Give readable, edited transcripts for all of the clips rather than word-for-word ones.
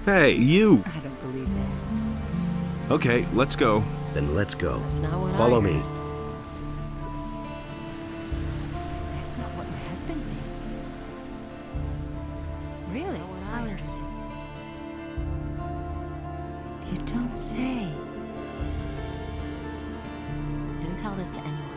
Hey, you! I don't believe that. Okay, let's go. Then let's go. That's not what Follow I me. heard. That's not what my husband thinks. Really? How interesting. You don't say. Don't tell this to anyone.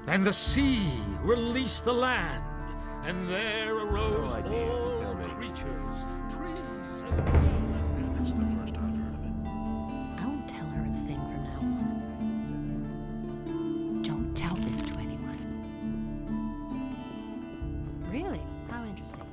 And the sea released the land, and there arose No idea, all tell me. creatures, trees as well as animals. That's the first I've heard of it. I won't tell her a thing from now on. Don't tell this to anyone. Really? How interesting.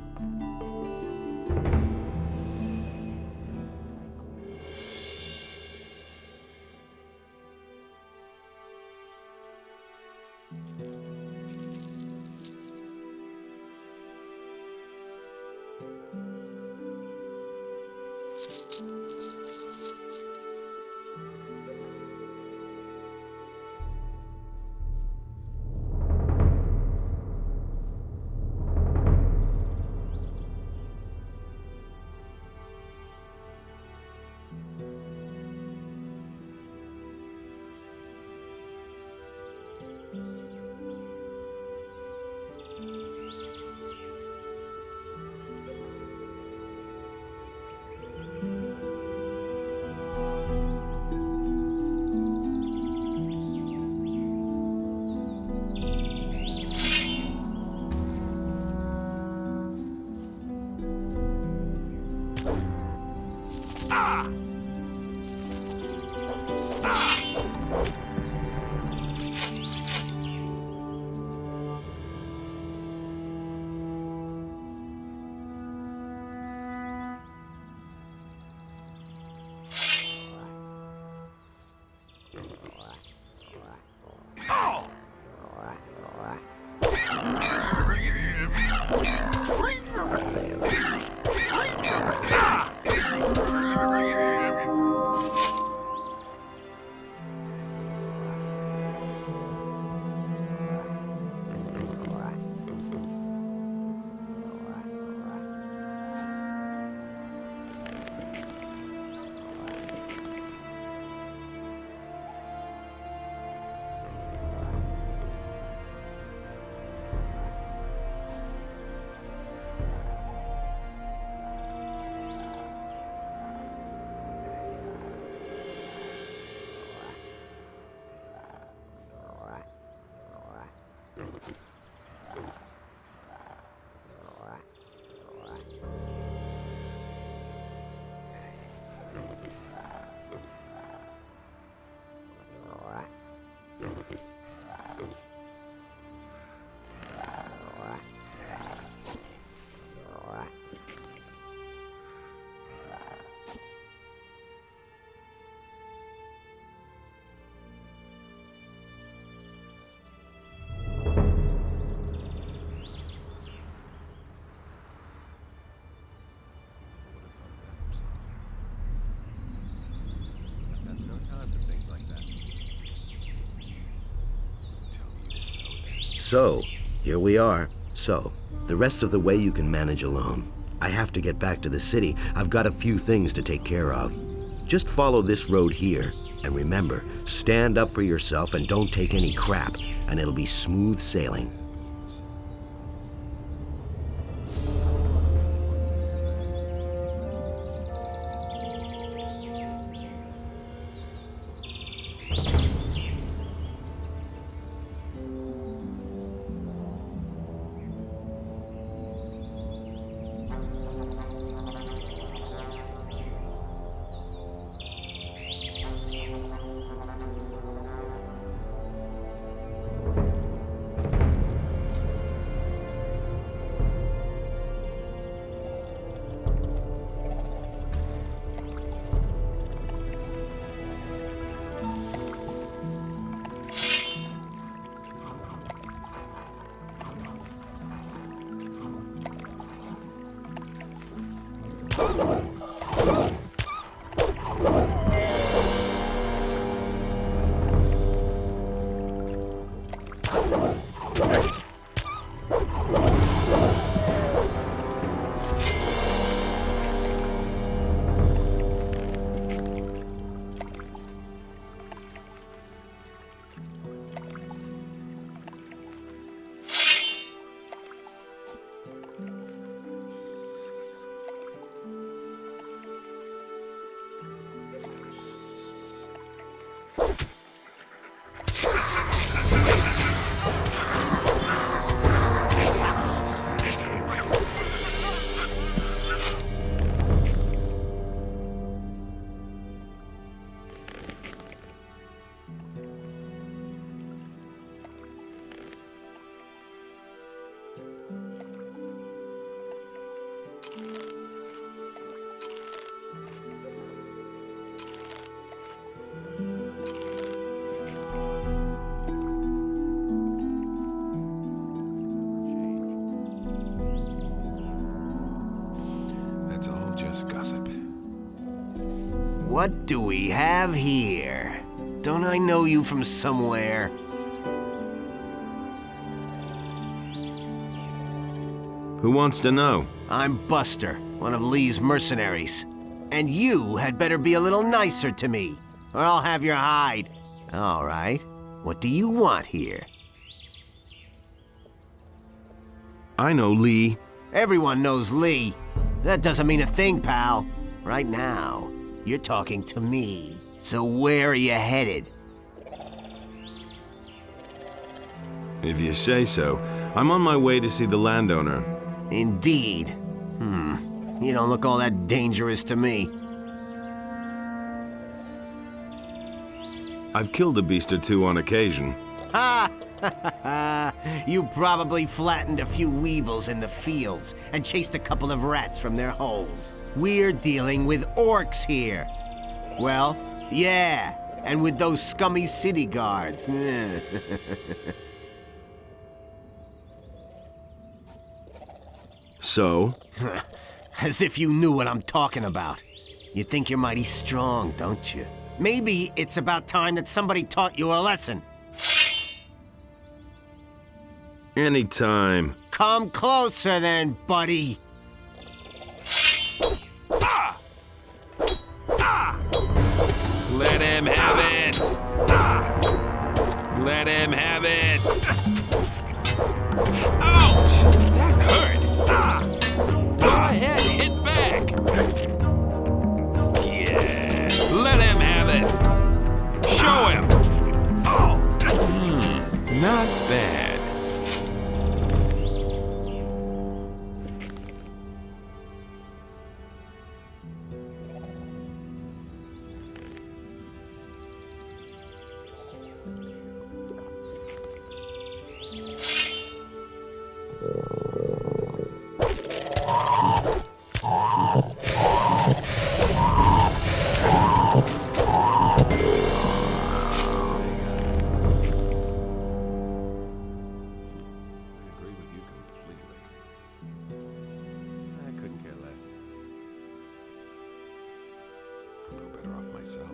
So, here we are. So, the rest of the way you can manage alone. I have to get back to the city. I've got a few things to take care of. Just follow this road here. And remember, stand up for yourself and don't take any crap, and it'll be smooth sailing. That's all just gossip. What do we have here? Don't I know you from somewhere? Who wants to know? I'm Buster, one of Lee's mercenaries. And you had better be a little nicer to me, or I'll have your hide. All right. What do you want here? I know Lee. Everyone knows Lee. That doesn't mean a thing, pal. Right now, you're talking to me. So where are you headed? If you say so. I'm on my way to see the landowner. Indeed. You don't look all that dangerous to me. I've killed a beast or two on occasion. Ha! You probably flattened a few weevils in the fields and chased a couple of rats from their holes. We're dealing with orcs here. Well, yeah, and with those scummy city guards. So? As if you knew what I'm talking about. You think you're mighty strong, don't you? Maybe it's about time that somebody taught you a lesson. Anytime. Come closer then, buddy. Let him have it! Let him have it! Ouch! That hurt! Go ahead, hit back! Yeah! Let him have it! Show him! Oh! Not bad. Myself.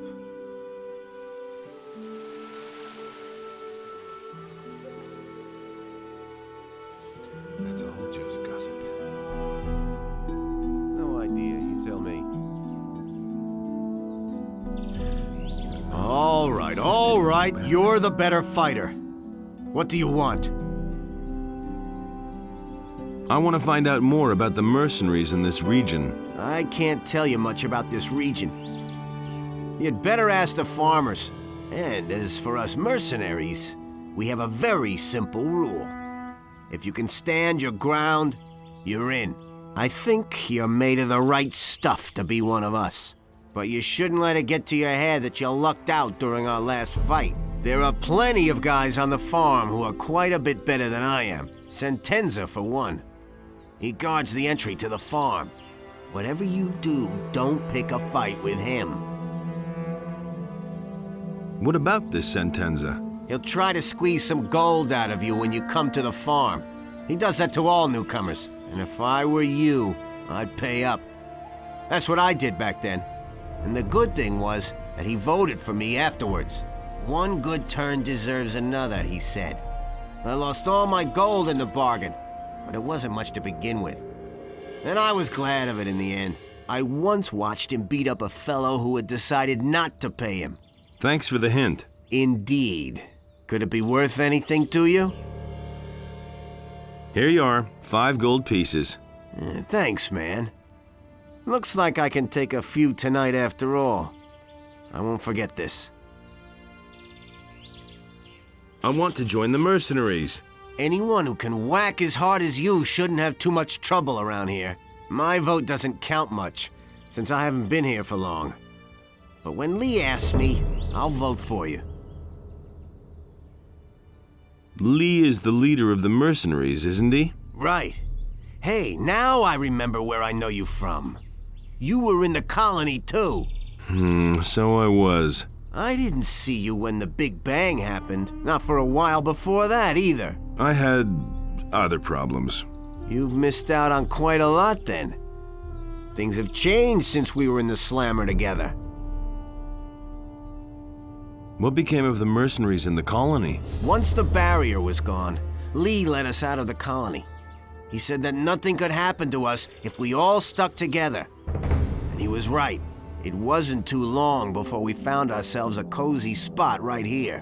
That's all just gossip. No idea, you tell me. All right, you're the better fighter. What do you want? I want to find out more about the mercenaries in this region. I can't tell you much about this region. You'd better ask the farmers. And as for us mercenaries, we have a very simple rule. If you can stand your ground, you're in. I think you're made of the right stuff to be one of us. But you shouldn't let it get to your head that you lucked out during our last fight. There are plenty of guys on the farm who are quite a bit better than I am. Sentenza, for one. He guards the entry to the farm. Whatever you do, don't pick a fight with him. What about this Sentenza? He'll try to squeeze some gold out of you when you come to the farm. He does that to all newcomers. And if I were you, I'd pay up. That's what I did back then. And the good thing was that he voted for me afterwards. One good turn deserves another, he said. I lost all my gold in the bargain, but it wasn't much to begin with. And I was glad of it in the end. I once watched him beat up a fellow who had decided not to pay him. Thanks for the hint. Indeed. Could it be worth anything to you? Here you are, 5 gold pieces. Thanks, man. Looks like I can take a few tonight after all. I won't forget this. I want to join the mercenaries. Anyone who can whack as hard as you shouldn't have too much trouble around here. My vote doesn't count much, since I haven't been here for long. But when Lee asks me, I'll vote for you. Lee is the leader of the mercenaries, isn't he? Right. Hey, now I remember where I know you from. You were in the colony, too. So I was. I didn't see you when the Big Bang happened. Not for a while before that, either. I had other problems. You've missed out on quite a lot, then. Things have changed since we were in the Slammer together. What became of the mercenaries in the colony? Once the barrier was gone, Lee let us out of the colony. He said that nothing could happen to us if we all stuck together. And he was right. It wasn't too long before we found ourselves a cozy spot right here.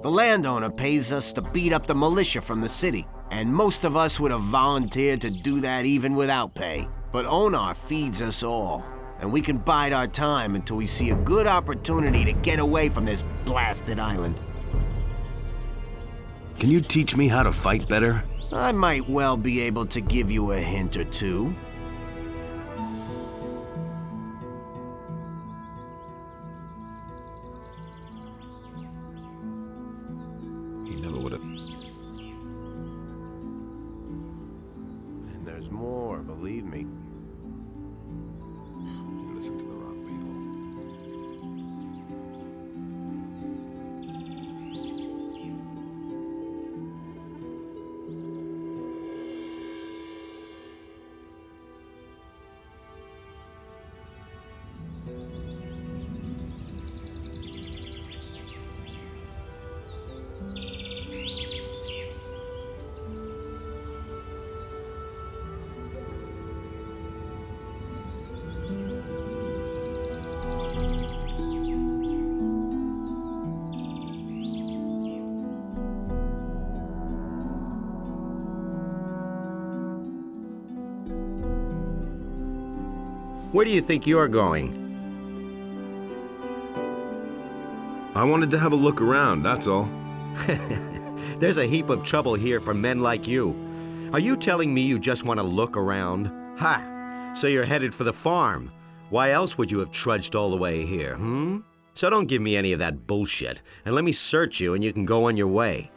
The landowner pays us to beat up the militia from the city, and most of us would have volunteered to do that even without pay. But Onar feeds us all, and we can bide our time until we see a good opportunity to get away from this blasted island. Can you teach me how to fight better? I might well be able to give you a hint or two. He never would have. And there's more, believe me. You listen to the wrong people. Where do you think you're going? I wanted to have a look around, that's all. There's a heap of trouble here for men like you. Are you telling me you just want to look around? Ha! So you're headed for the farm. Why else would you have trudged all the way here, So don't give me any of that bullshit, and let me search you and you can go on your way.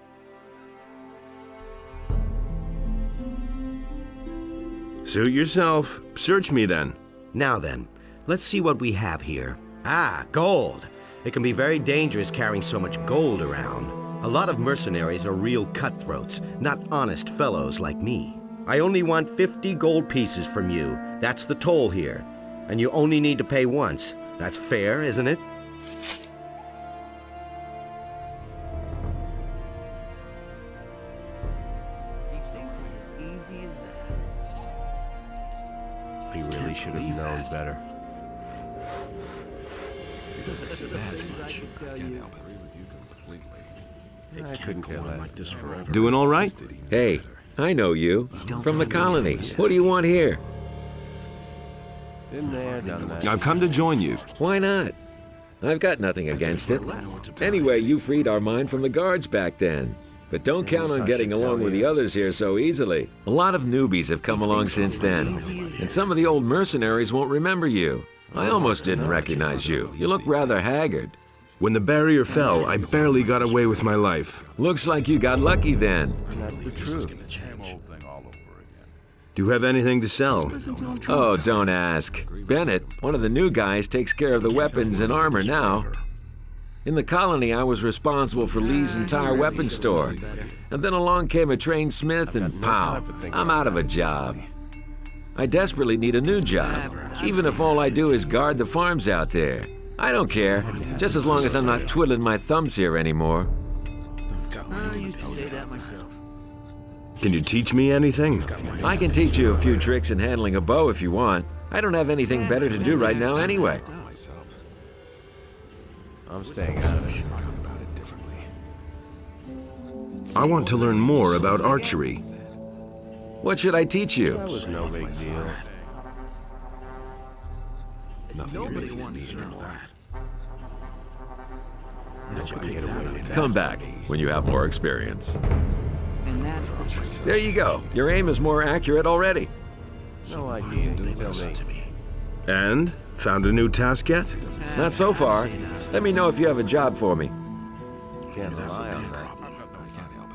Suit yourself. Search me then. Now then, let's see what we have here. Ah, gold. It can be very dangerous carrying so much gold around. A lot of mercenaries are real cutthroats, not honest fellows like me. I only want 50 gold pieces from you. That's the toll here. And you only need to pay once. That's fair, isn't it? He thinks it's as easy as that. He really should have known better. Because I see that much. I can't help it. I agree with you completely. I couldn't care less. Like this forever. Doing all right? Hey, I know you. From the colony. What do you want here? Been there, done that. I've come to join you. Why not? I've got nothing against it. Anyway, you freed our mine from the guards back then. But don't count on getting along with the others here so easily. A lot of newbies have come along since then. And some of the old mercenaries won't remember you. I almost didn't recognize you. You look rather haggard. When the barrier fell, I barely got away with my life. Looks like you got lucky then. That's the truth. Do you have anything to sell? Oh, don't ask. Bennett, one of the new guys, takes care of the weapons and armor now. In the colony, I was responsible for Lee's entire weapons store. And then along came a trained smith and pow, I'm out of a job. I desperately need a new job, even if all I do is guard the farms out there. I don't care, just as long as I'm not twiddling my thumbs here anymore. I used to say that myself. Can you teach me anything? I can teach you a few tricks in handling a bow if you want. I don't have anything better to do right now anyway. I'm staying out of it. I want to learn more about archery. What should I teach you? That was no big deal. Nobody wants to know that. Come back when you have more experience. And that's the truth. There you go. Your aim is more accurate already. No idea. You tell me. And? Found a new task yet? Not so far. Let me know if you have a job for me. Can't rely on that.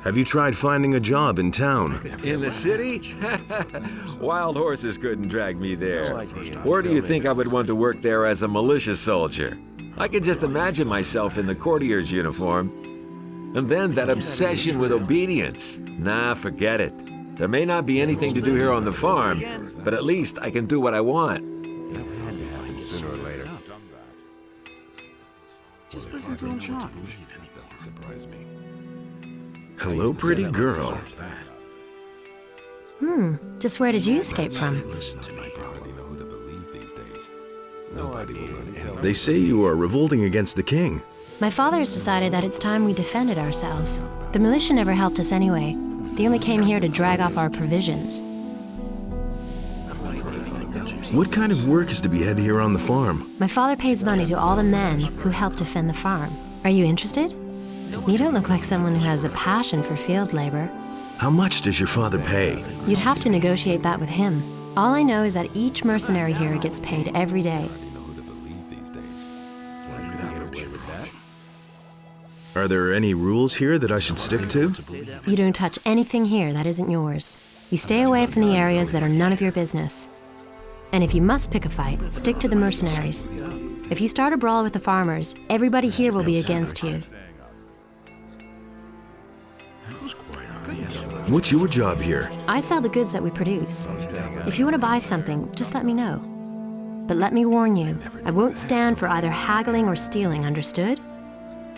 Have you tried finding a job in town? In the city? Wild horses couldn't drag me there. No idea. Or do you think I would want to work there as a militia soldier? I can just imagine myself in the courtier's uniform. And then that obsession with obedience. Nah, forget it. There may not be anything to do here on the farm, but at least I can do what I want. Sooner or later. Just listen to him talk. Hello, pretty girl. Just where did you escape from? No idea. They say you are revolting against the king. My father has decided that it's time we defended ourselves. The militia never helped us anyway. They only came here to drag off our provisions. What kind of work is to be had here on the farm? My father pays money to all the men who help defend the farm. Are you interested? You don't look like someone who has a passion for field labor. How much does your father pay? You'd have to negotiate that with him. All I know is that each mercenary here gets paid every day. Are there any rules here that I should stick to? You don't touch anything here that isn't yours. You stay away from the areas that are none of your business. And if you must pick a fight, stick to the mercenaries. If you start a brawl with the farmers, everybody here will be against you. What's your job here? I sell the goods that we produce. If you want to buy something, just let me know. But let me warn you, I won't stand for either haggling or stealing, understood?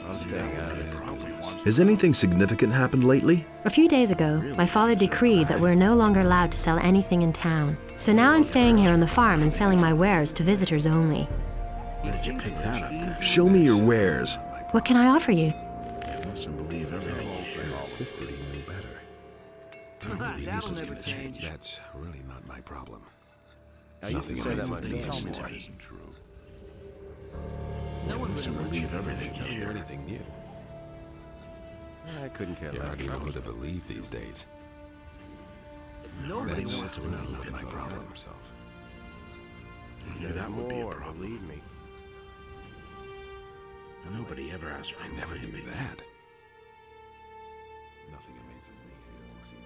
I'm staying out of it. Has anything significant happened lately? A few days ago, my father decreed that we're no longer allowed to sell anything in town. So now I'm staying here on the farm and selling my wares to visitors only. Where did you pick that up? Show me your wares. What can I offer you? I mustn't believe everything he insisted he knew better. That'll never change. That's really not my problem. I used to say that myself. isn't true. No one would Believe everything you hear. Anything new. I couldn't care You less. already know who to believe these days. Nobody That's wants to really believe not in my him. problem. I knew that would be a problem. Believe me. Nobody ever asked for I never money to knew be that. Nothing amazes me. He doesn't see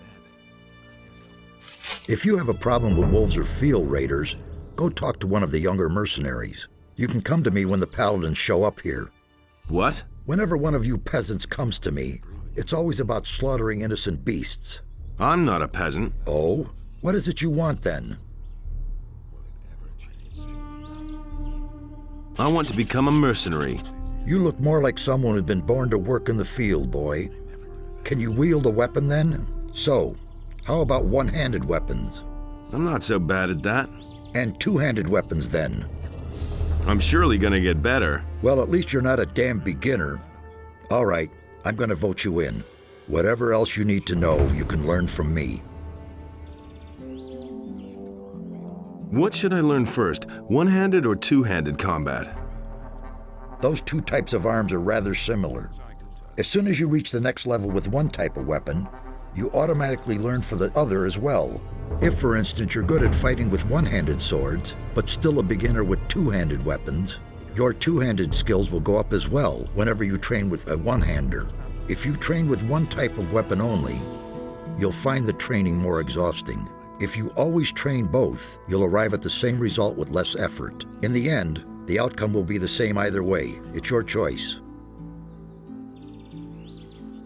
that. If you have a problem with wolves or field raiders, go talk to one of the younger mercenaries. You can come to me when the paladins show up here. What? Whenever one of you peasants comes to me, it's always about slaughtering innocent beasts. I'm not a peasant. Oh? What is it you want then? I want to become a mercenary. You look more like someone who'd been born to work in the field, boy. Can you wield a weapon then? So, how about one-handed weapons? I'm not so bad at that. And two-handed weapons then? I'm surely gonna get better. Well, at least you're not a damn beginner. All right, I'm gonna vote you in. Whatever else you need to know, you can learn from me. What should I learn first, one-handed or two-handed combat? Those two types of arms are rather similar. As soon as you reach the next level with one type of weapon, you automatically learn for the other as well. If, for instance, you're good at fighting with one-handed swords, but still a beginner with two-handed weapons, your two-handed skills will go up as well whenever you train with a one-hander. If you train with one type of weapon only, you'll find the training more exhausting. If you always train both, you'll arrive at the same result with less effort. In the end, the outcome will be the same either way. It's your choice.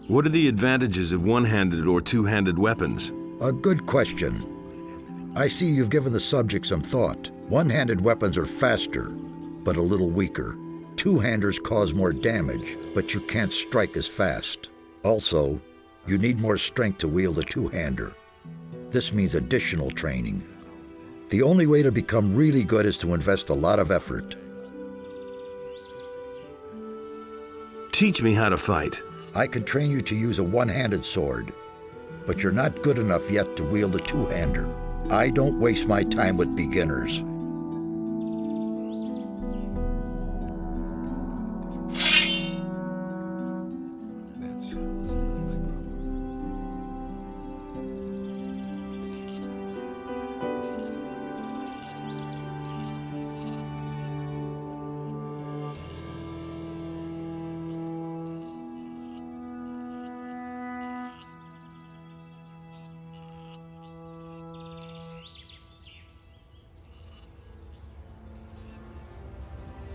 What are the advantages of one-handed or two-handed weapons? A good question. I see you've given the subject some thought. One-handed weapons are faster, but a little weaker. Two-handers cause more damage, but you can't strike as fast. Also, you need more strength to wield a two-hander. This means additional training. The only way to become really good is to invest a lot of effort. Teach me how to fight. I can train you to use a one-handed sword, but you're not good enough yet to wield a two-hander. I don't waste my time with beginners.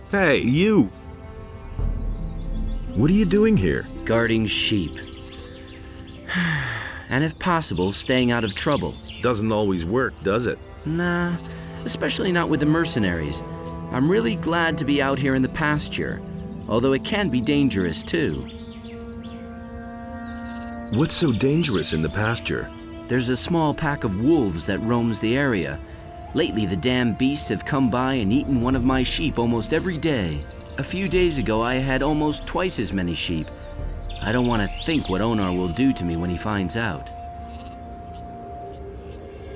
Hey, you! What are you doing here? Guarding sheep. And if possible, staying out of trouble. Doesn't always work, does it? Nah, especially not with the mercenaries. I'm really glad to be out here in the pasture, although it can be dangerous too. What's so dangerous in the pasture? There's a small pack of wolves that roams the area. Lately, the damn beasts have come by and eaten one of my sheep almost every day. A few days ago, I had almost twice as many sheep. I don't want to think what Onar will do to me when he finds out.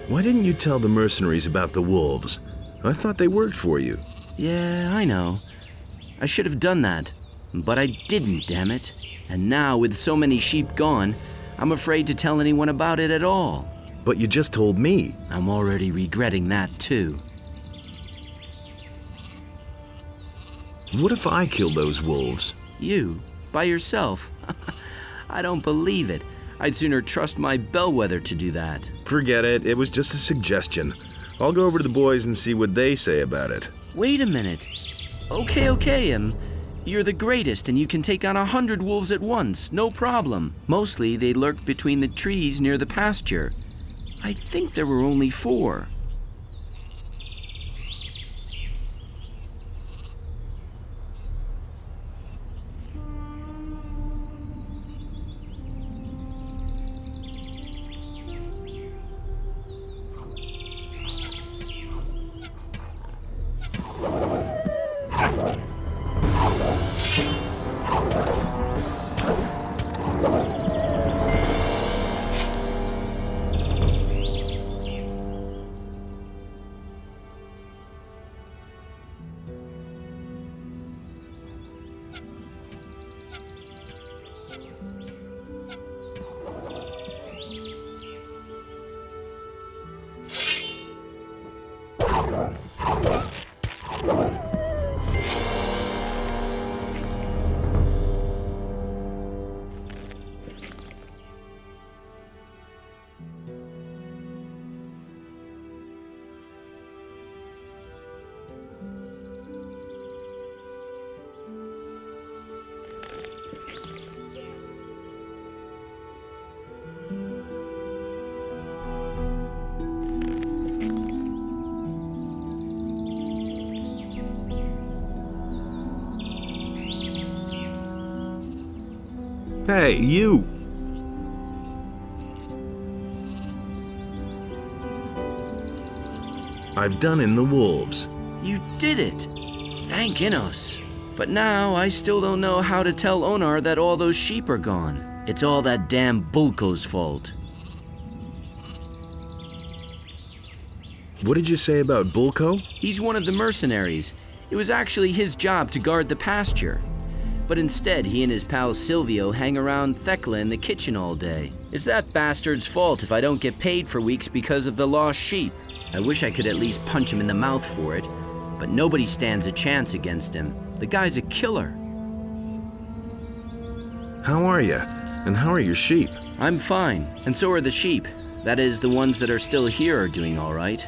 Why didn't you tell the mercenaries about the wolves? I thought they worked for you. Yeah, I know. I should have done that, but I didn't, damn it. And now, with so many sheep gone, I'm afraid to tell anyone about it at all. But you just told me. I'm already regretting that, too. What if I kill those wolves? You? By yourself? I don't believe it. I'd sooner trust my bellwether to do that. Forget it. It was just a suggestion. I'll go over to the boys and see what they say about it. Wait a minute. Okay, you're the greatest and you can take on 100 wolves at once, no problem. Mostly they lurk between the trees near the pasture. I think there were only 4. Hey, you! I've done in the wolves. You did it! Thank Innos. But now I still don't know how to tell Onar that all those sheep are gone. It's all that damn Bulko's fault. What did you say about Bulko? He's one of the mercenaries. It was actually his job to guard the pasture. But instead, he and his pal Silvio hang around Thekla in the kitchen all day. It's that bastard's fault if I don't get paid for weeks because of the lost sheep. I wish I could at least punch him in the mouth for it, but nobody stands a chance against him. The guy's a killer. How are you? And how are your sheep? I'm fine, and so are the sheep. That is, the ones that are still here are doing all right.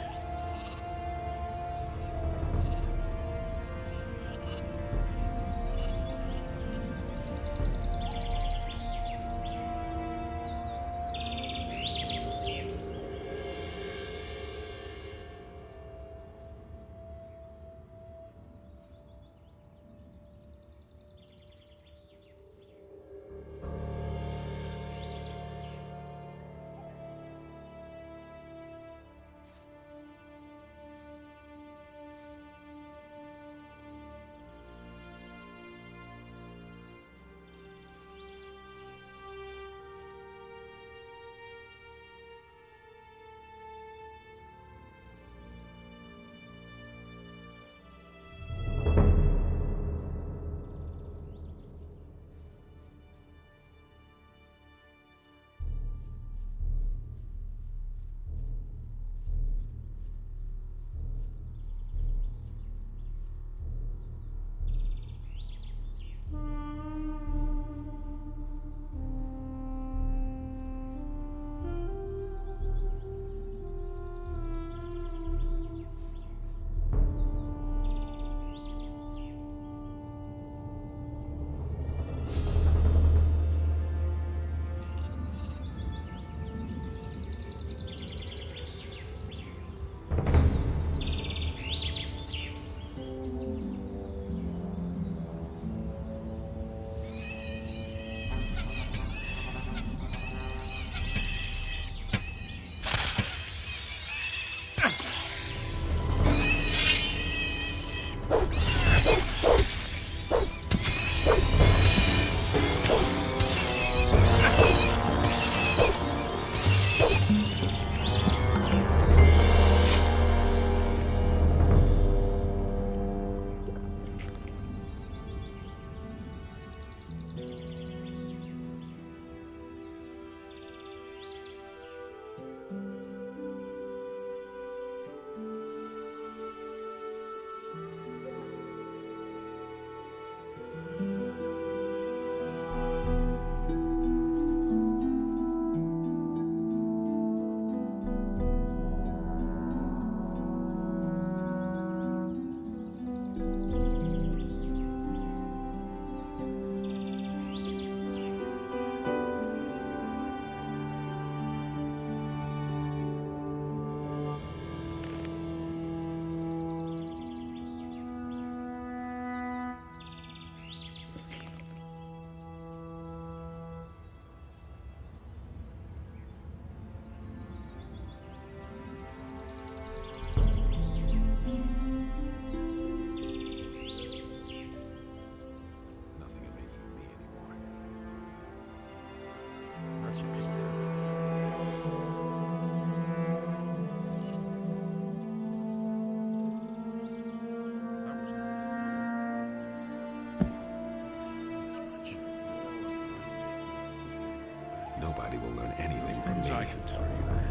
anything from me. I can tell you that.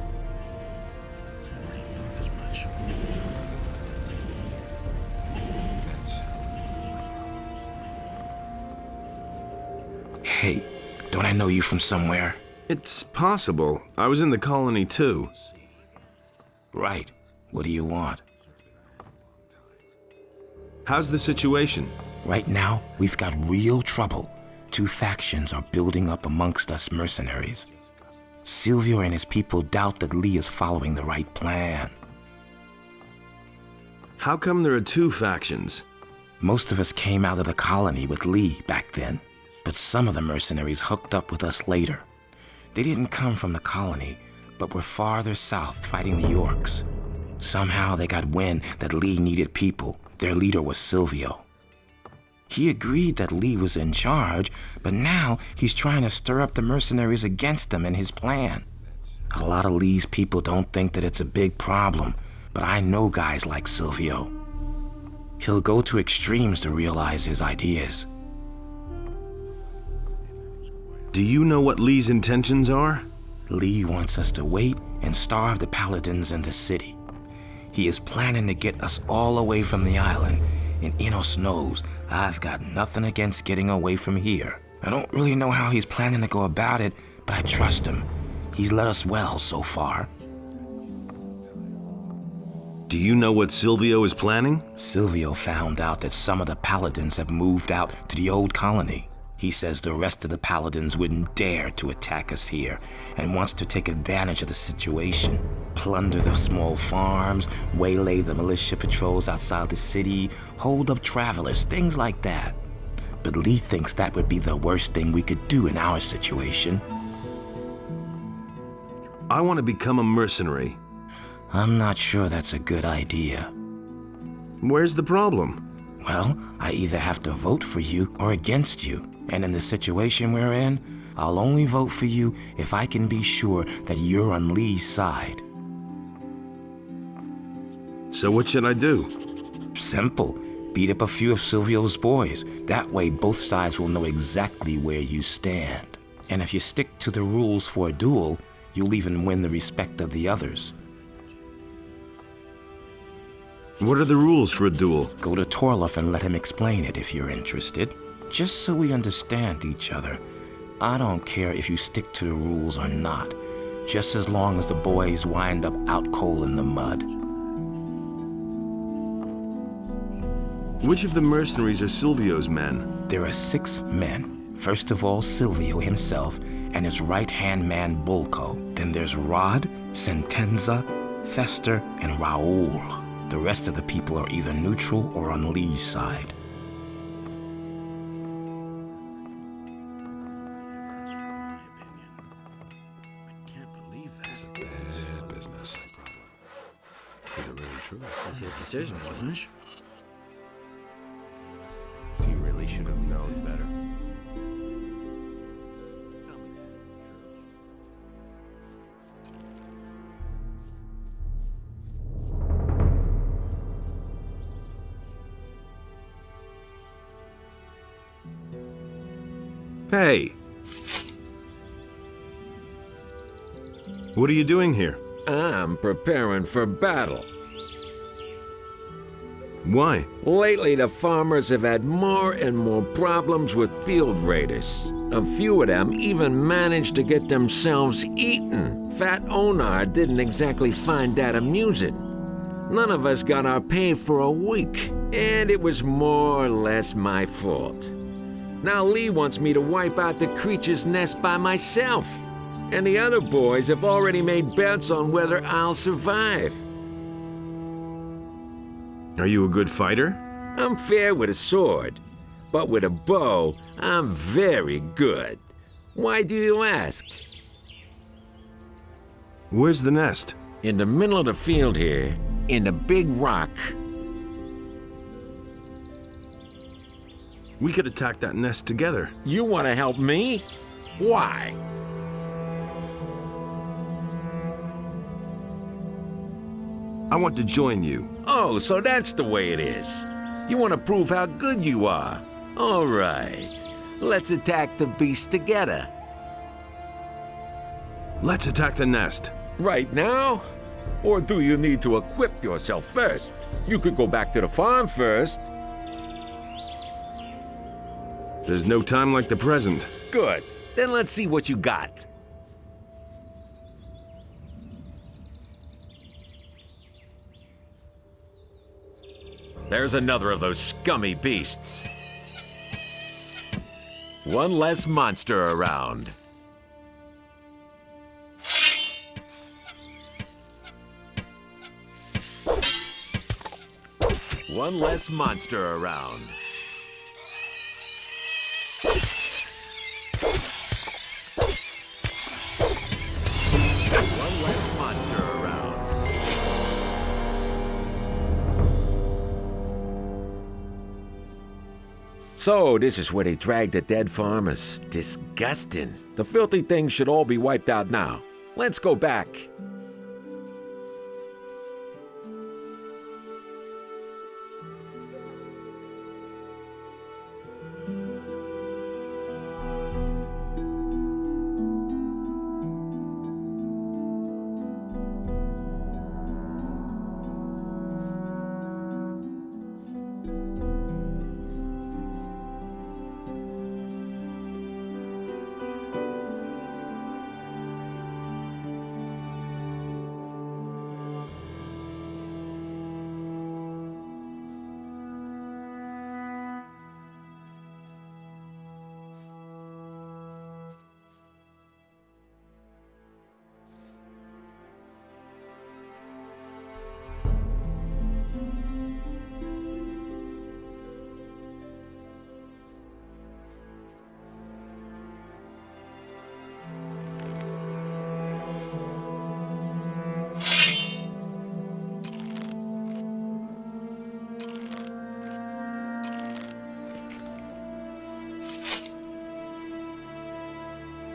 Hey, don't I know you from somewhere? It's possible. I was in the colony too. Right. What do you want? How's the situation? Right now, we've got real trouble. 2 factions are building up amongst us mercenaries. Silvio and his people doubt that Lee is following the right plan. How come there are 2 factions? Most of us came out of the colony with Lee back then, but some of the mercenaries hooked up with us later. They didn't come from the colony, but were farther south fighting the Yorks. Somehow they got wind that Lee needed people. Their leader was Silvio. He agreed that Lee was in charge, but now he's trying to stir up the mercenaries against him and his plan. A lot of Lee's people don't think that it's a big problem, but I know guys like Silvio. He'll go to extremes to realize his ideas. Do you know what Lee's intentions are? Lee wants us to wait and starve the paladins in the city. He is planning to get us all away from the island, and Enos knows I've got nothing against getting away from here. I don't really know how he's planning to go about it, but I trust him. He's led us well so far. Do you know what Silvio is planning? Silvio found out that some of the paladins have moved out to the old colony. He says the rest of the paladins wouldn't dare to attack us here and wants to take advantage of the situation. Plunder the small farms, waylay the militia patrols outside the city, hold up travelers, things like that. But Lee thinks that would be the worst thing we could do in our situation. I want to become a mercenary. I'm not sure that's a good idea. Where's the problem? Well, I either have to vote for you or against you. And in the situation we're in, I'll only vote for you if I can be sure that you're on Lee's side. So what should I do? Simple. Beat up a few of Silvio's boys. That way both sides will know exactly where you stand. And if you stick to the rules for a duel, you'll even win the respect of the others. What are the rules for a duel? Go to Torloff and let him explain it if you're interested. Just so we understand each other. I don't care if you stick to the rules or not, just as long as the boys wind up out cold in the mud. Which of the mercenaries are Silvio's men? There are 6 men. First of all, Silvio himself and his right-hand man, Bulco. Then there's Rod, Sentenza, Fester, and Raoul. The rest of the people are either neutral or on Lee's side. That's his decision, wasn't it? You really should have known better. Hey! What are you doing here? I'm preparing for battle. Why? Lately, the farmers have had more and more problems with field raiders. A few of them even managed to get themselves eaten. Fat Onar didn't exactly find that amusing. None of us got our pay for a week, and it was more or less my fault. Now Lee wants me to wipe out the creature's nest by myself. And the other boys have already made bets on whether I'll survive. Are you a good fighter? I'm fair with a sword, but with a bow, I'm very good. Why do you ask? Where's the nest? In the middle of the field here, in the big rock. We could attack that nest together. You want to help me? Why? I want to join you. Oh, so that's the way it is. You want to prove how good you are. All right. Let's attack the beast together. Let's attack the nest. Right now? Or do you need to equip yourself first? You could go back to the farm first. There's no time like the present. Good. Then let's see what you got. There's another of those scummy beasts. One less monster around. One less monster around. One less monster around. So, this is where they drag the dead farmers. Disgusting. The filthy things should all be wiped out now. Let's go back.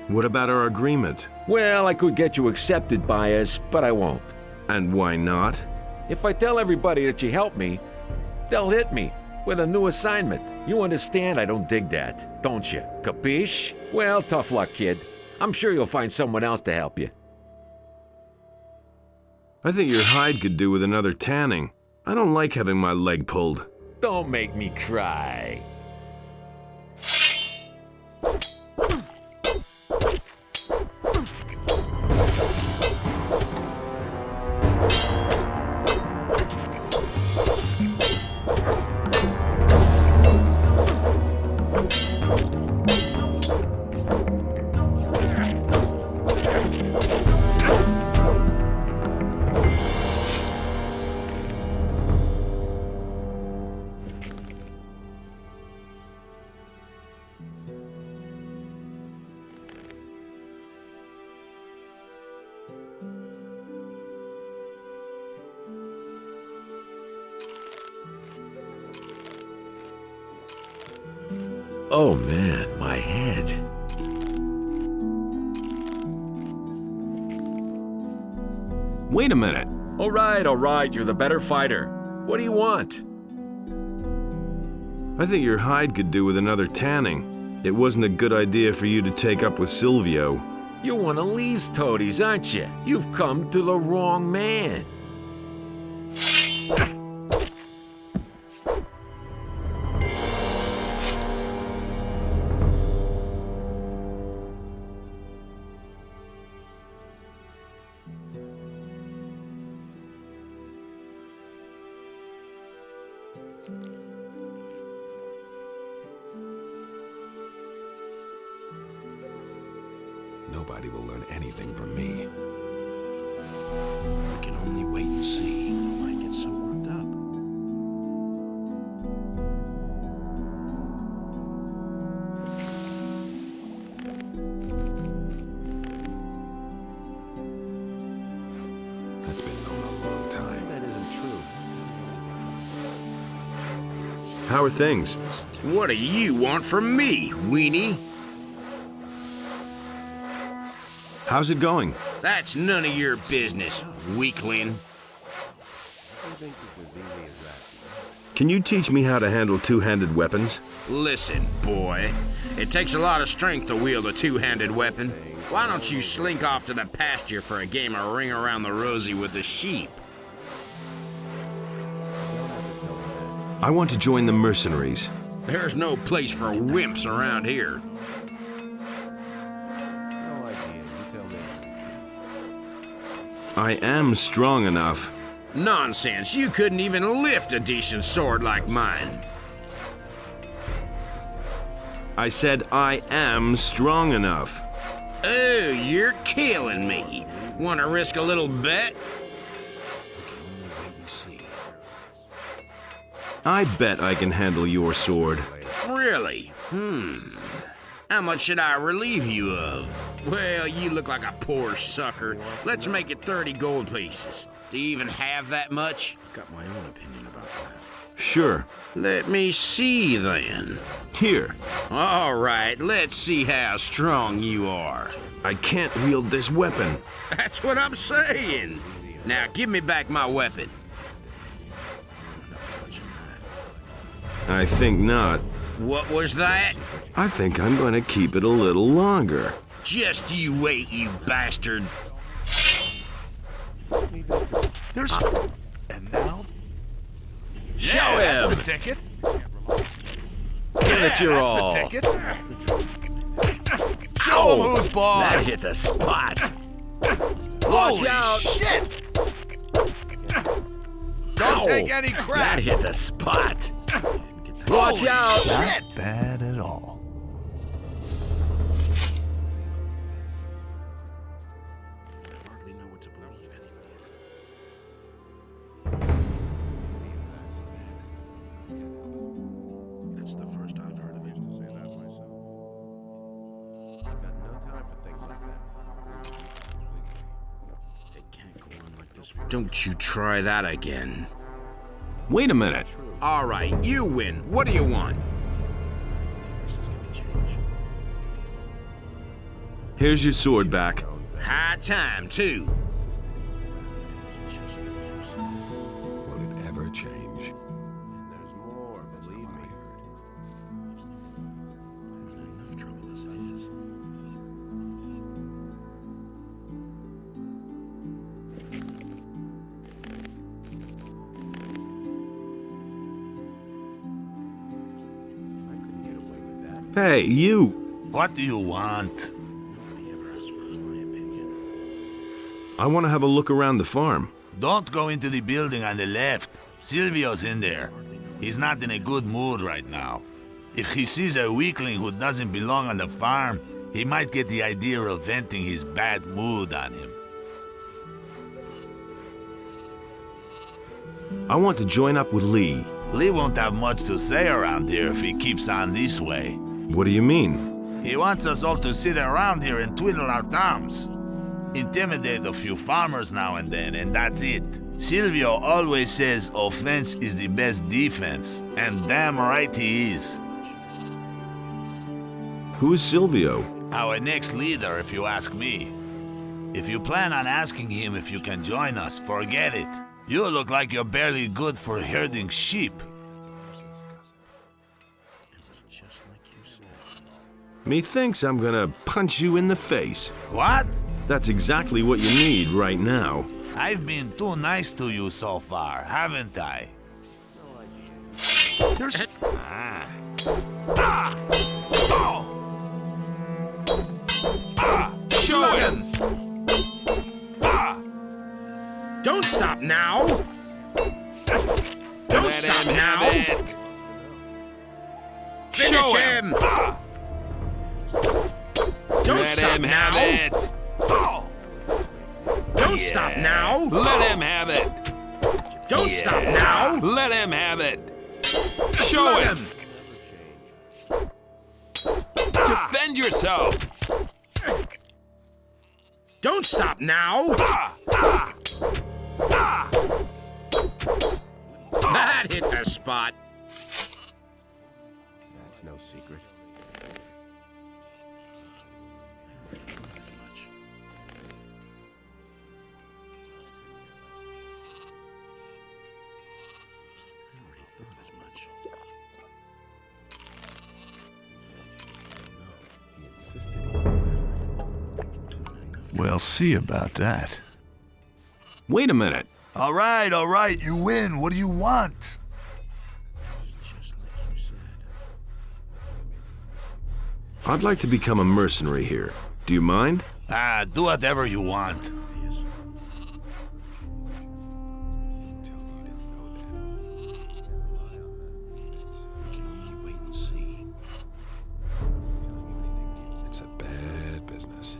What about our agreement? Well, I could get you accepted by us, but I won't. And why not? If I tell everybody that you helped me, they'll hit me with a new assignment. You understand I don't dig that, don't you? Capiche? Well, tough luck, kid. I'm sure you'll find someone else to help you. I think your hide could do with another tanning. I don't like having my leg pulled. Don't make me cry. Oh man, my head. Wait a minute. All right, you're the better fighter. What do you want? I think your hide could do with another tanning. It wasn't a good idea for you to take up with Silvio. You're one of Lee's toadies, aren't you? You've come to the wrong man. Nobody will learn anything from me. We can only wait and see. Why get so worked up? That's been known a long time. That isn't true. How are things? What do you want from me, weenie? How's it going? That's none of your business, weakling. Can you teach me how to handle two-handed weapons? Listen, boy. It takes a lot of strength to wield a two-handed weapon. Why don't you slink off to the pasture for a game of Ring Around the Rosie with the sheep? I want to join the mercenaries. There's no place for wimps around here. I am strong enough. Nonsense. You couldn't even lift a decent sword like mine. I said I am strong enough. Oh, you're killing me. Want to risk a little bet? I bet I can handle your sword. Really? How much should I relieve you of? Well, you look like a poor sucker. Let's make it 30 gold pieces. Do you even have that much? Got my own opinion about that. Sure. Let me see, then. Here. All right, let's see how strong you are. I can't wield this weapon. That's what I'm saying. Now, give me back my weapon. I think not. What was that? I think I'm going to keep it a little longer. Just you wait, you bastard. There's... And now? Show him! That's the ticket. Give it your all. That's the ticket. Show him who's boss. That hit the spot. Watch Holy out! Shit! Don't take any crap. That hit the spot. Watch out! Not bad at all. Hardly know what to believe anymore. That's the first I've heard of it. I've got no time for things like that. It can't go on like this. Don't you try that again. Wait a minute. All right, you win. What do you want? This is gonna change. Here's your sword back. High time, too. Will it ever change? There's more, believe me. I'm in enough trouble as it is. Hey, you! What do you want? Nobody ever asks for my opinion. I want to have a look around the farm. Don't go into the building on the left. Silvio's in there. He's not in a good mood right now. If he sees a weakling who doesn't belong on the farm, he might get the idea of venting his bad mood on him. I want to join up with Lee. Lee won't have much to say around here if he keeps on this way. What do you mean? He wants us all to sit around here and twiddle our thumbs. Intimidate a few farmers now and then, and that's it. Silvio always says offense is the best defense, and damn right he is. Who is Silvio? Our next leader, if you ask me. If you plan on asking him if you can join us, forget it. You look like you're barely good for herding sheep. Methinks I'm gonna punch you in the face. What? That's exactly what you need right now. I've been too nice to you so far, haven't I? There's... Show him! Don't stop now! Don't stop now! Finish him! Don't stop now! Don't stop now! Let him have it! Don't stop now! Let him have it! Show him! Defend yourself! Don't stop now! That hit the spot. That's no secret. We'll see about that. Wait a minute. All right, you win. What do you want? I'd like to become a mercenary here. Do you mind? Do whatever you want. It's a bad business.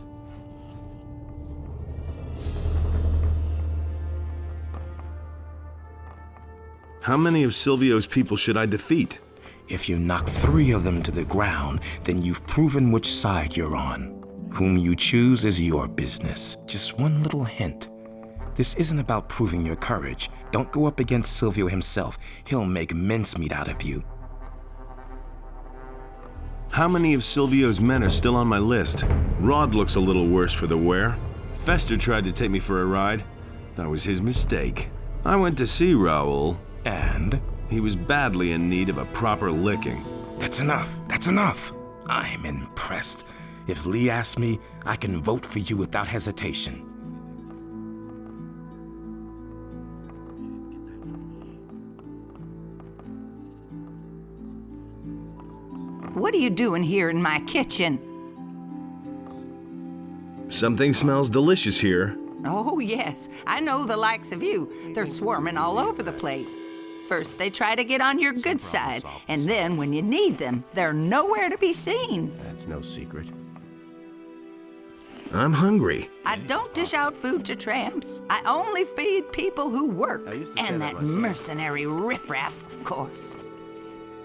How many of Silvio's people should I defeat? If you knock 3 of them to the ground, then you've proven which side you're on. Whom you choose is your business. Just one little hint. This isn't about proving your courage. Don't go up against Silvio himself. He'll make mincemeat out of you. How many of Silvio's men are still on my list? Rod looks a little worse for the wear. Fester tried to take me for a ride. That was his mistake. I went to see Raoul. And? He was badly in need of a proper licking. That's enough. That's enough. I'm impressed. If Lee asks me, I can vote for you without hesitation. What are you doing here in my kitchen? Something smells delicious here. Oh, yes. I know the likes of you. They're swarming all over the place. First, they try to get on your good side, and then when you need them, they're nowhere to be seen. That's no secret. I'm hungry. I don't dish out food to tramps. I only feed people who work. And that mercenary riffraff, of course.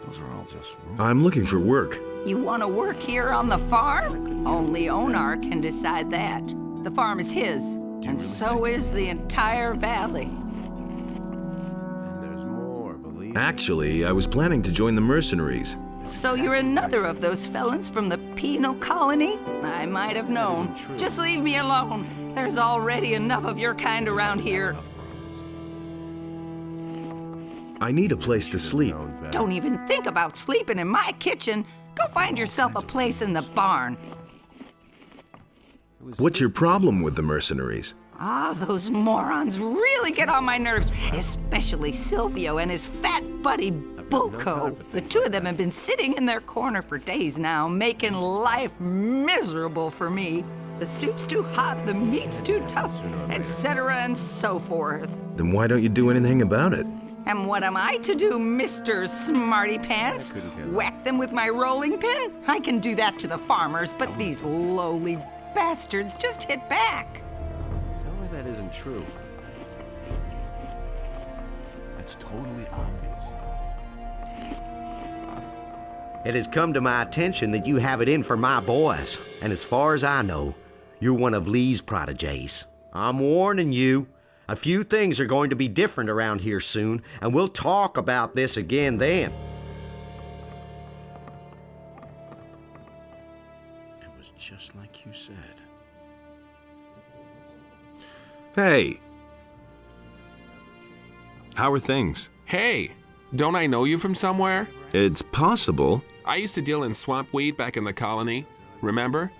Those are all just rumors. I'm looking for work. You want to work here on the farm? Only Onar can decide that. The farm is his, and so is the entire valley. Actually, I was planning to join the mercenaries. So you're another of those felons from the penal colony? I might have known. Just leave me alone. There's already enough of your kind around here. I need a place to sleep. Don't even think about sleeping in my kitchen. Go find yourself a place in the barn. What's your problem with the mercenaries? Ah, those morons really get on my nerves, especially Silvio and his fat buddy Bulco. The 2 of them have been sitting in their corner for days now, making life miserable for me. The soup's too hot, the meat's too tough, etc. and so forth. Then why don't you do anything about it? And what am I to do, Mr. Smarty Pants? Whack them with my rolling pin? I can do that to the farmers, but these lowly bastards just hit back. That isn't true. It's totally obvious. It has come to my attention that you have it in for my boys, and as far as I know, you're one of Lee's protégés. I'm warning you, a few things are going to be different around here soon, and we'll talk about this again then. It was just like you said. Hey. How are things? Hey, don't I know you from somewhere? It's possible. I used to deal in swamp weed back in the colony. Remember?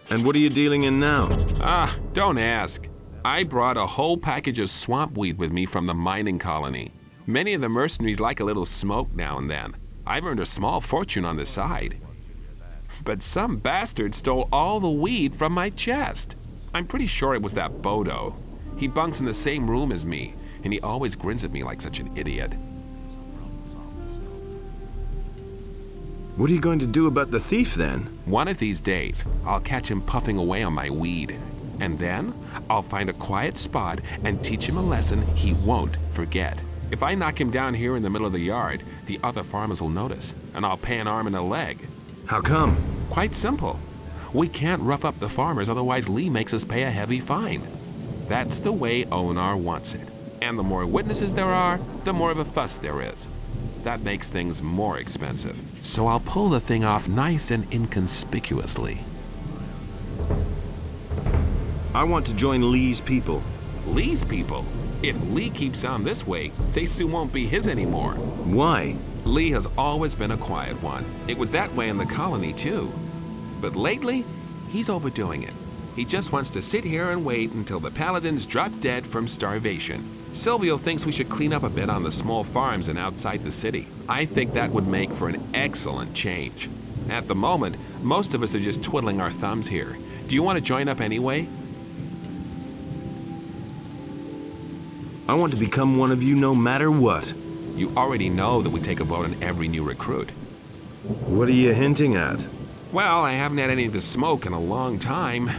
And what are you dealing in now? Don't ask. I brought a whole package of swamp weed with me from the mining colony. Many of the mercenaries like a little smoke now and then. I've earned a small fortune on the side. But some bastard stole all the weed from my chest. I'm pretty sure it was that Bodo. He bunks in the same room as me, and he always grins at me like such an idiot. What are you going to do about the thief then? One of these days, I'll catch him puffing away on my weed. And then, I'll find a quiet spot and teach him a lesson he won't forget. If I knock him down here in the middle of the yard, the other farmers will notice, and I'll pay an arm and a leg. How come? Quite simple. We can't rough up the farmers, otherwise Lee makes us pay a heavy fine. That's the way Onar wants it. And the more witnesses there are, the more of a fuss there is. That makes things more expensive. So I'll pull the thing off nice and inconspicuously. I want to join Lee's people. Lee's people? If Lee keeps on this way, they soon won't be his anymore. Why? Lee has always been a quiet one. It was that way in the colony, too. But lately, he's overdoing it. He just wants to sit here and wait until the paladins drop dead from starvation. Silvio thinks we should clean up a bit on the small farms and outside the city. I think that would make for an excellent change. At the moment, most of us are just twiddling our thumbs here. Do you want to join up anyway? I want to become one of you no matter what. You already know that we take a vote on every new recruit. What are you hinting at? Well, I haven't had anything to smoke in a long time.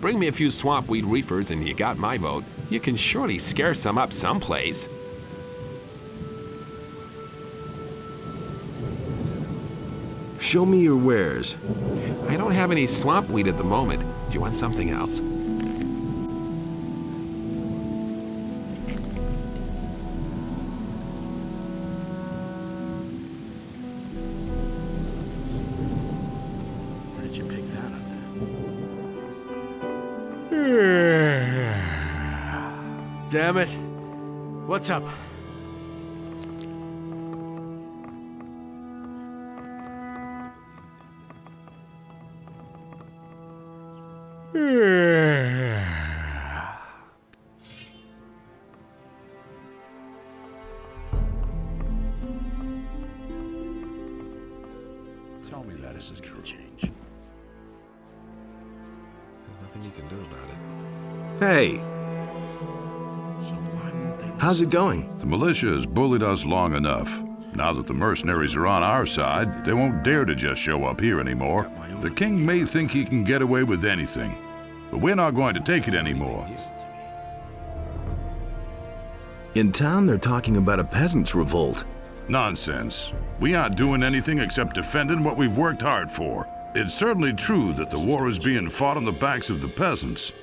Bring me a few swamp weed reefers and you got my vote. You can surely scare some up someplace. Show me your wares. I don't have any swamp weed at the moment. Do you want something else? Where did you pick that up then? Damn it. What's up? Tell me that isn't true. Change. There's nothing you can do about it. Hey, So why won't they how's it going? The militia has bullied us long enough. Now that the mercenaries are on our side, they won't dare to just show up here anymore. The king may think he can get away with anything, but we're not going to take it anymore. In town, they're talking about a peasants' revolt. Nonsense. We aren't doing anything except defending what we've worked hard for. It's certainly true that the war is being fought on the backs of the peasants,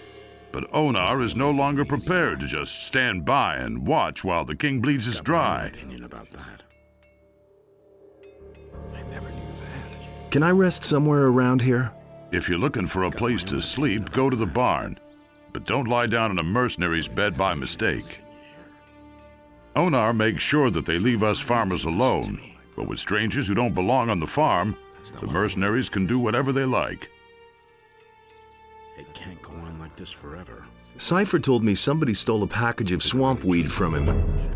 but Onar is no longer prepared to just stand by and watch while the king bleeds us dry. opinion about that? I never knew that. Can I rest somewhere around here? If you're looking for a place to sleep, go to the barn. But don't lie down in a mercenary's bed by mistake. Onar makes sure that they leave us farmers alone, but with strangers who don't belong on the farm, the mercenaries can do whatever they like. It can't go on like this forever. Cipher told me somebody stole a package of swamp weed from him.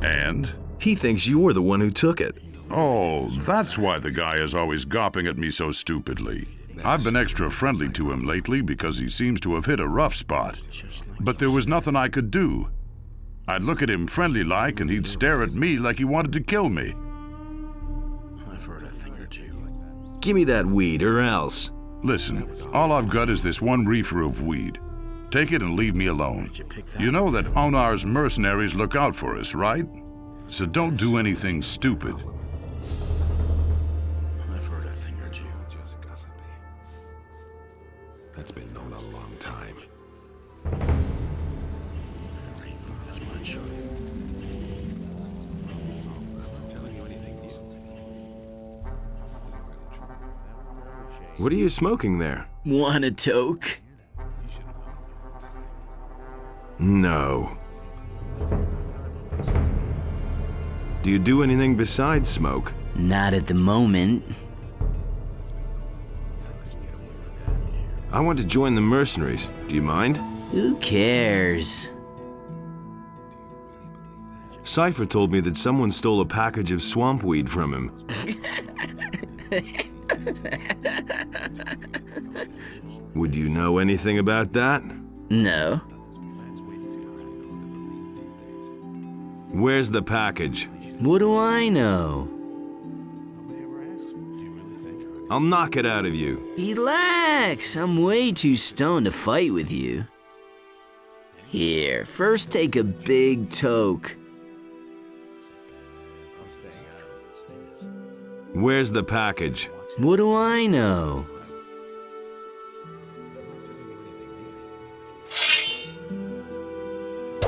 And? He thinks you're the one who took it. Oh, that's why the guy is always gawping at me so stupidly. I've been extra friendly to him lately because he seems to have hit a rough spot. But there was nothing I could do. I'd look at him friendly-like and he'd stare at me like he wanted to kill me. I've heard a thing or two. Give me that weed or else. Listen, all I've got is this one reefer of weed. Take it and leave me alone. You know that Onar's mercenaries look out for us, right? So don't do anything stupid. I've heard a thing or two. Just gossipy. That's been known a long time. I thought as much. Telling you anything new? What are you smoking there? Want a toke? No. Do you do anything besides smoke? Not at the moment. I want to join the mercenaries. Do you mind? Who cares? Cipher told me that someone stole a package of swamp weed from him. Would you know anything about that? No. Where's the package? What do I know? I'll knock it out of you. Relax, I'm way too stoned to fight with you. Here, first take a big toke. Where's the package? What do I know?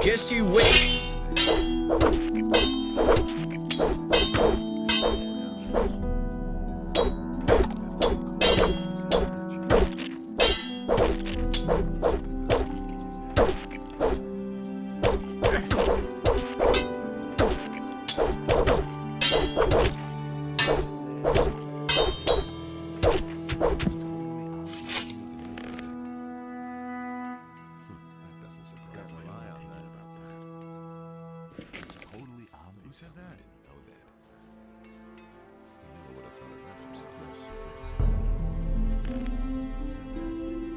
Just you wait. said that? I didn't know that. You never would have thought of that from such no secrets.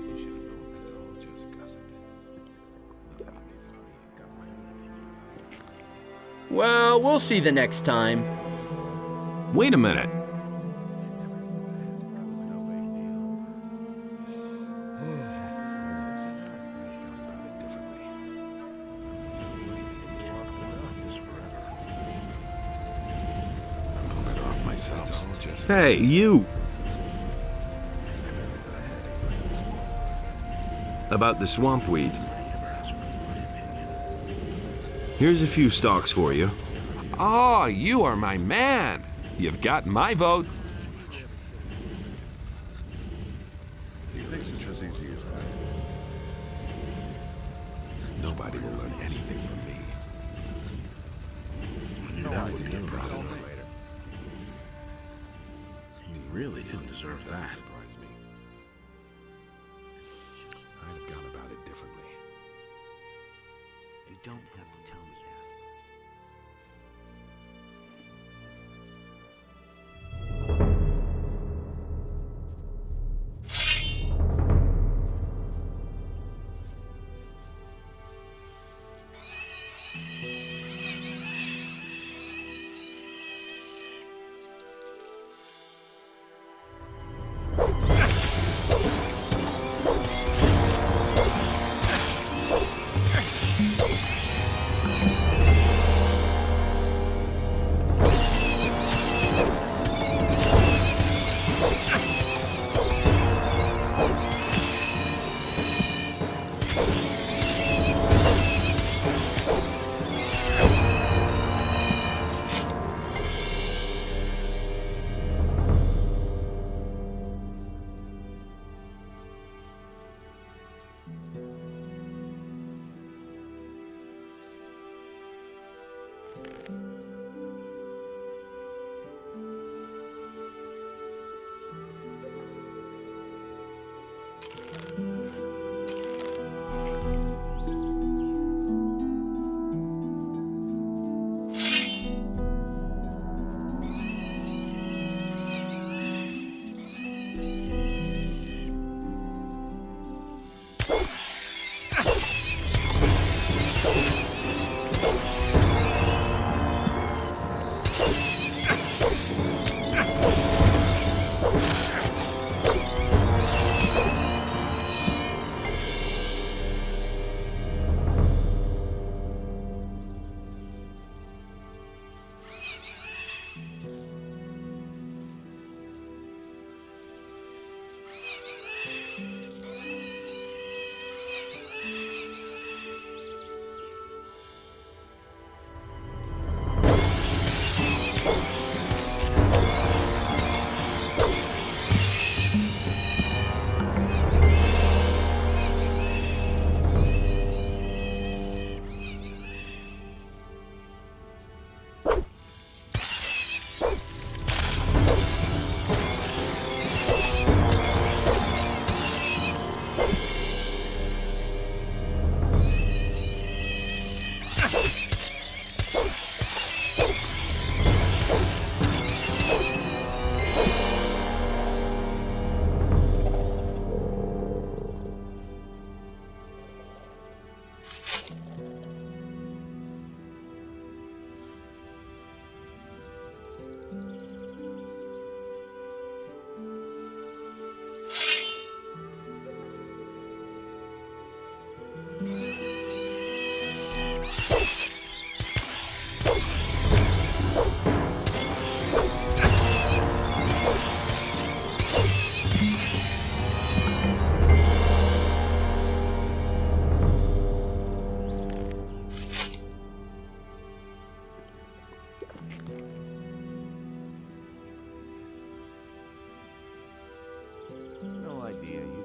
You should have known that's all just gossip. Nothing amazes me. I've got my own opinion about it. Well, we'll see the next time. Wait a minute. Hey, you! About the swamp weed. Here's a few stalks for you. Oh, you are my man. You've got my vote. He thinks it's as easy as that. Nobody will learn anything from me. I knew that would be a problem. He really didn't deserve that. Surprise me. I'd have gone about it differently. You don't have to tell me that.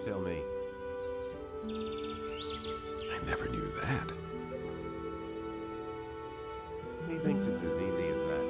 Tell me. I never knew that. He thinks it's as easy as that.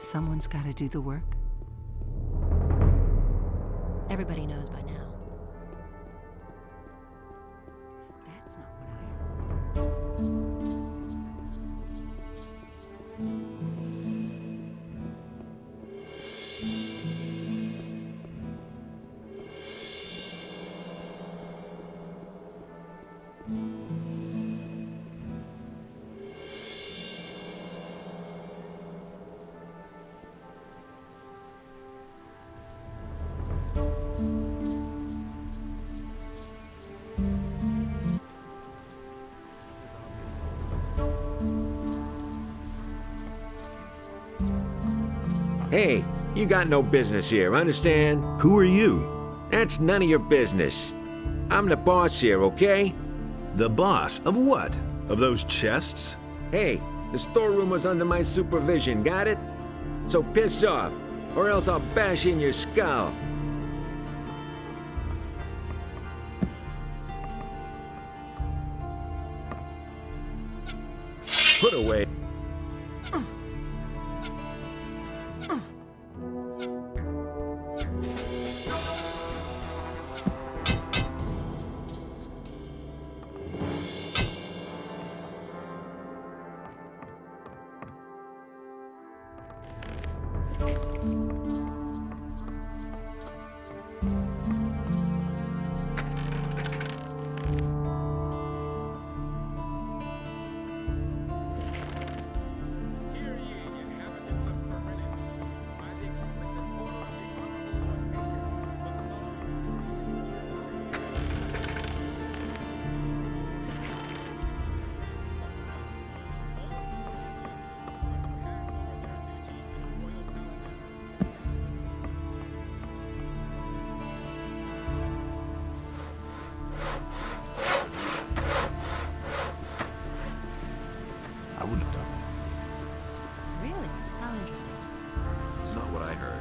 someone's got to do the work. Everybody knows by now. That's not what I heard. Hey, you got no business here, understand? Who are you? That's none of your business. I'm the boss here, okay? The boss? Of what? Of those chests? Hey, the storeroom was under my supervision, got it? So piss off, or else I'll bash in your skull. Put away. I wouldn't have done that. Really? How interesting. It's not what I heard.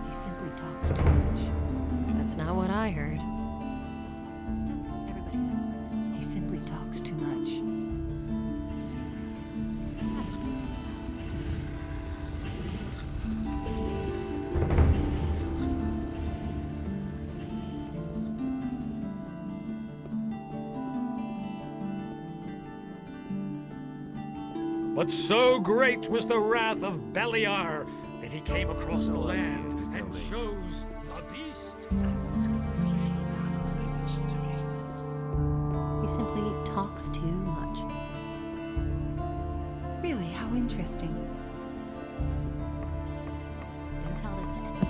He simply talks too much. That's not what I heard. Everybody knows. He simply talks too much. But so great was the wrath of Beliar that he came across the land and chose the beast. He simply talks too much. Really, how interesting. Don't tell this to anyone.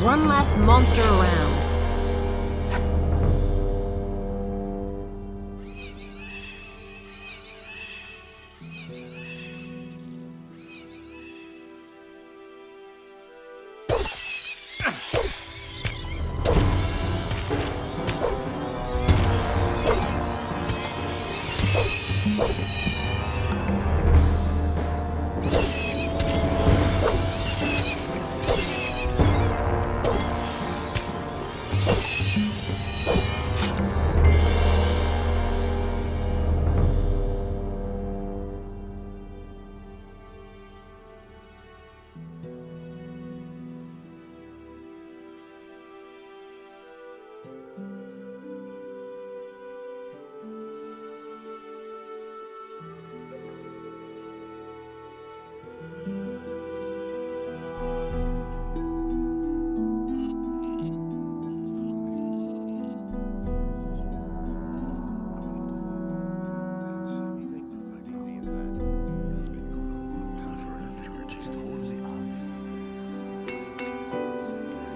One less monster around.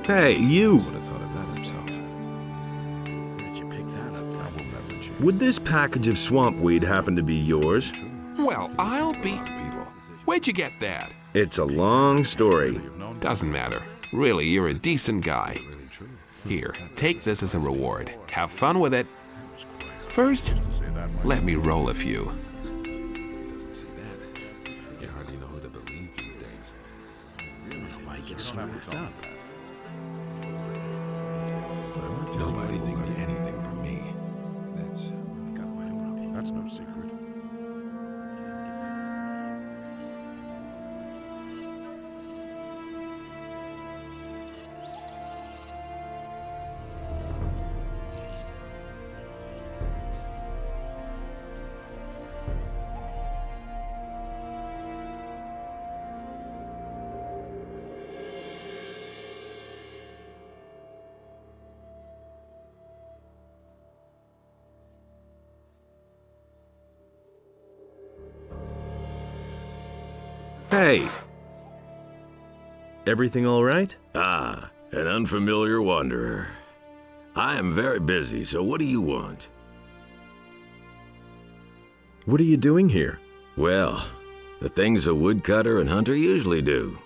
Hey, you! Would have thought of that himself. Where did you pick that up? That will never change. Would this package of swamp weed happen to be yours? Well, I'll be... Where'd you get that? It's a long story. Doesn't matter. Really, you're a decent guy. Here, take this as a reward. Have fun with it. First, let me roll a few. You hardly know who to believe these days. I don't know why he gets so worked up. Nobody think of anything from me. That's no secret. Hey! Everything all right? Ah, an unfamiliar wanderer. I am very busy, so what do you want? What are you doing here? Well, the things a woodcutter and hunter usually do.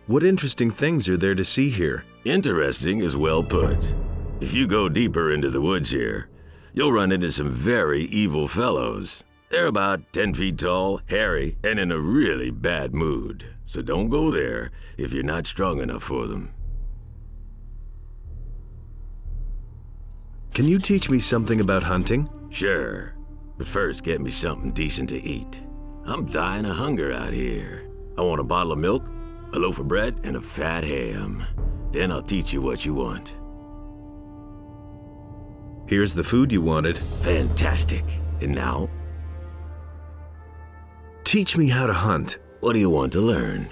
What interesting things are there to see here? Interesting is well put. If you go deeper into the woods here, you'll run into some very evil fellows. They're about 10 feet tall, hairy, and in a really bad mood. So don't go there if you're not strong enough for them. Can you teach me something about hunting? Sure, but first get me something decent to eat. I'm dying of hunger out here. I want a bottle of milk, a loaf of bread, and a fat ham. Then I'll teach you what you want. Here's the food you wanted. Fantastic. And now? Teach me how to hunt. What do you want to learn?